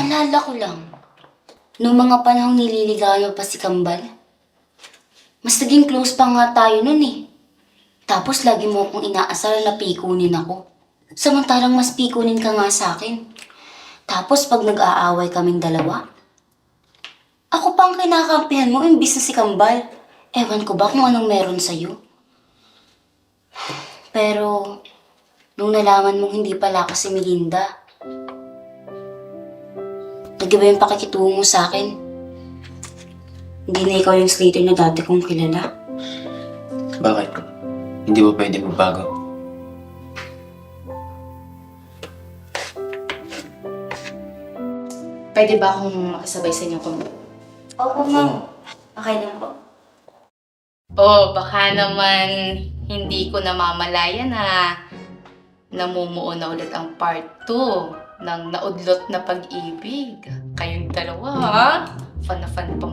Naalala ko lang, nung mga panahong nililigawan pa si Kambal, mas naging close pa nga tayo nun eh. Tapos lagi mo akong inaasar na pikunin ako. Samantalang mas pikunin ka nga sa akin. Tapos pag nag-aaway kaming dalawa, ako pa ang kinakampihan mo imbis na si Kambal. Ewan ko ba kung anong meron sa'yo. Pero, nung nalaman mong hindi pala ako si Melinda, nag-iba yung pakikitungo mo sa akin. Hindi na ikaw yung Slater na dati kong kilala. Bakit? Hindi ba pwede magbago? Pwede ba akong makisabay sa inyo kung... Oo, ma'am. Okay lang po. Oh, baka naman hindi ko namamalayan na namumuo na ulit ang part 2 ng Naudlot na Pag-ibig. Kayong dalawa, ha? Fan na fan pa